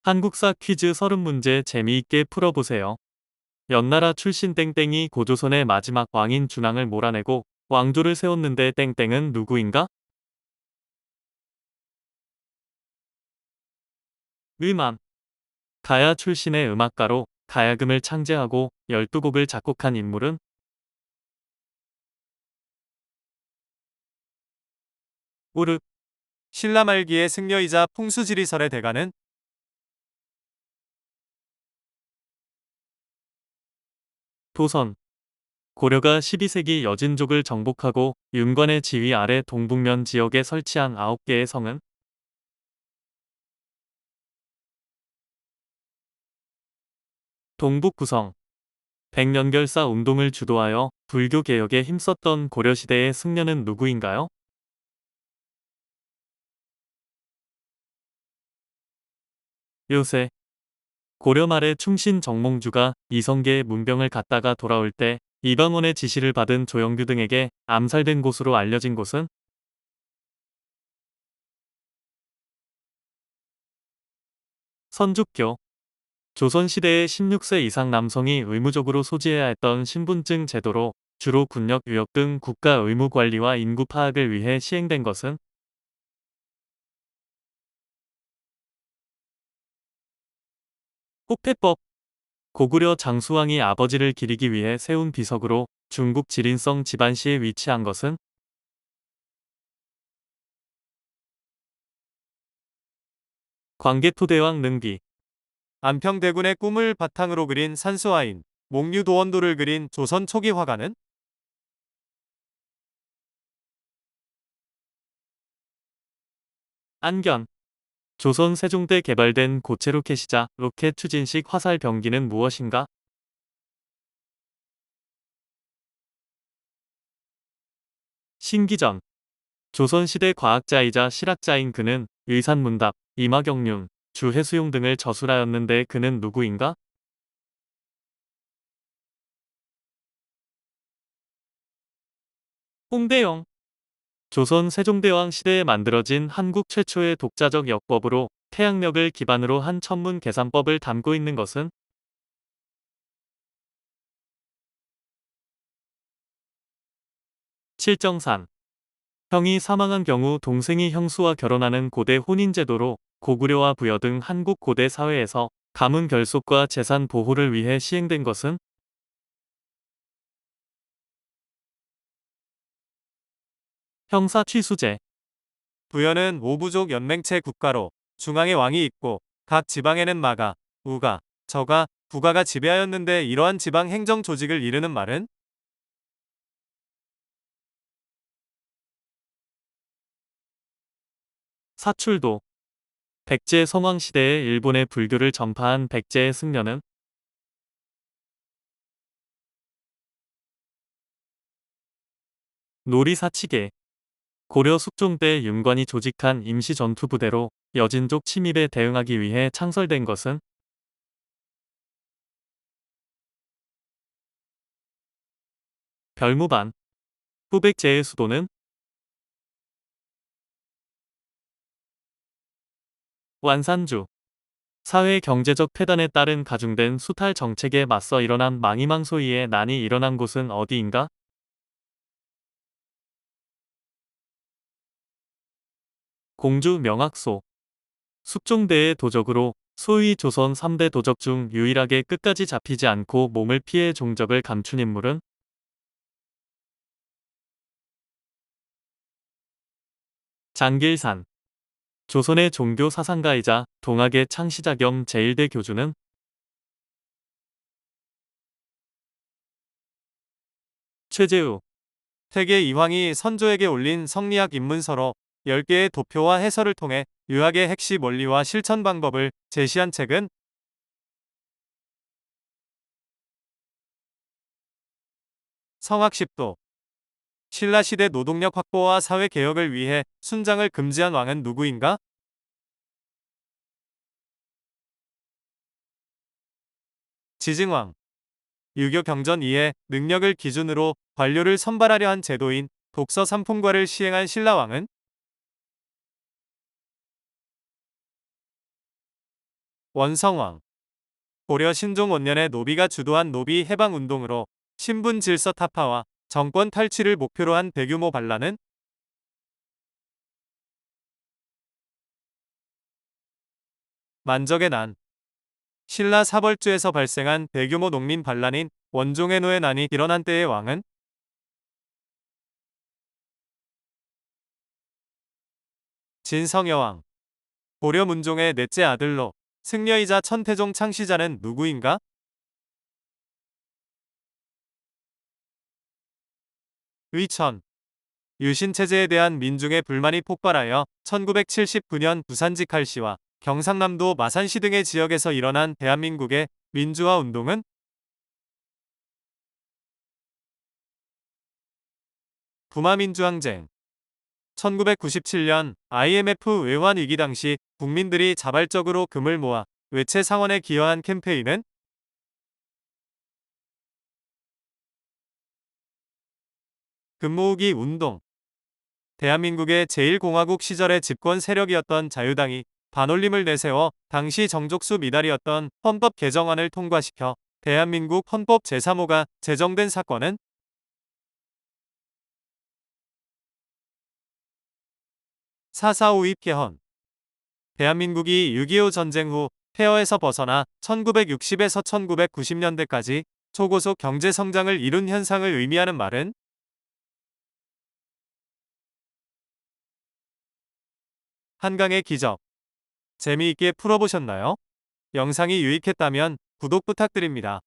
한국사 퀴즈 30문제 재미있게 풀어보세요. 연나라 출신 땡땡이 고조선의 마지막 왕인 준왕을 몰아내고 왕조를 세웠는데 땡땡은 누구인가? 을만. 가야 출신의 음악가로 가야금을 창제하고 12곡을 작곡한 인물은? 우르. 신라 말기의 승려이자 풍수지리설의 대가는 도선. 고려가 12세기 여진족을 정복하고 윤관의 지휘 아래 동북면 지역에 설치한 9개의 성은? 동북구성. 백년결사 운동을 주도하여 불교 개혁에 힘썼던 고려시대의 승려는 누구인가요? 요새. 고려 말에 충신 정몽주가 이성계의 문병을 갖다가 돌아올 때 이방원의 지시를 받은 조영규 등에게 암살된 곳으로 알려진 곳은? 선주교. 조선시대의 16세 이상 남성이 의무적으로 소지해야 했던 신분증 제도로 주로 군력, 유역 등 국가 의무 관리와 인구 파악을 위해 시행된 것은? 호패법. 고구려 장수왕이 아버지를 기리기 위해 세운 비석으로 중국 지린성 지반시에 위치한 것은? 광개토대왕 능비. 안평대군의 꿈을 바탕으로 그린 산수화인 목류도원도를 그린 조선 초기 화가는 안견. 조선 세종 때 개발된 고체 로켓이자 로켓 추진식 화살 병기는 무엇인가? 신기전. 조선시대 과학자이자 실학자인 그는 의산문답, 이마경륜, 주해수용 등을 저술하였는데 그는 누구인가? 홍대영. 조선 세종대왕 시대에 만들어진 한국 최초의 독자적 역법으로 태양력을 기반으로 한 천문 계산법을 담고 있는 것은? 칠정산. 형이 사망한 경우 동생이 형수와 결혼하는 고대 혼인제도로 고구려와 부여 등 한국 고대 사회에서 가문 결속과 재산 보호를 위해 시행된 것은? 형사 취수제. 부여는 오부족 연맹체 국가로 중앙에 왕이 있고 각 지방에는 마가, 우가, 저가, 부가가 지배하였는데 이러한 지방 행정 조직을 이르는 말은 사출도. 백제 성왕 시대에 일본에 불교를 전파한 백제의 승려는? 놀이사치계. 고려 숙종 때 윤관이 조직한 임시 전투부대로 여진족 침입에 대응하기 위해 창설된 것은? 별무반. 후백제의 수도는? 완산주. 사회 경제적 폐단에 따른 가중된 수탈 정책에 맞서 일어난 망이망소이의 난이 일어난 곳은 어디인가? 공주 명학소. 숙종대의 도적으로 소위 조선 3대 도적 중 유일하게 끝까지 잡히지 않고 몸을 피해 종적을 감춘 인물은? 장길산. 조선의 종교 사상가이자 동학의 창시자 겸 제1대 교주는? 최재우. 태계 이황이 선조에게 올린 성리학 입문서로 10개의 도표와 해설을 통해 유학의 핵심 원리와 실천 방법을 제시한 책은 성학십도. 신라시대 노동력 확보와 사회개혁을 위해 순장을 금지한 왕은 누구인가? 지증왕. 유교 경전 이해 능력을 기준으로 관료를 선발하려 한 제도인 독서 삼품과를 시행한 신라왕은 원성왕. 고려 신종 원년에 노비가 주도한 노비 해방 운동으로 신분 질서 타파와 정권 탈취를 목표로 한 대규모 반란은 만적의 난. 신라 사벌주에서 발생한 대규모 농민 반란인 원종의 노의 난이 일어난 때의 왕은 진성여왕. 고려 문종의 넷째 아들로 승려이자 천태종 창시자는 누구인가? 의천. 유신체제에 대한 민중의 불만이 폭발하여 1979년 부산직할시와 경상남도 마산시 등의 지역에서 일어난 대한민국의 민주화 운동은 부마민주항쟁. 1997년 IMF 외환 위기 당시 국민들이 자발적으로 금을 모아 외채 상환에 기여한 캠페인은 금모으기 운동. 대한민국의 제1공화국 시절의 집권 세력이었던 자유당이 반올림을 내세워 당시 정족수 미달이었던 헌법 개정안을 통과시켜 대한민국 헌법 제3호가 제정된 사건은 4.4 5입개헌. 대한민국이 6.25 전쟁 후 폐허에서 벗어나 1960에서 1990년대까지 초고속 경제 성장을 이룬 현상을 의미하는 말은 한강의 기적. 재미있게 풀어보셨나요? 영상이 유익했다면 구독 부탁드립니다.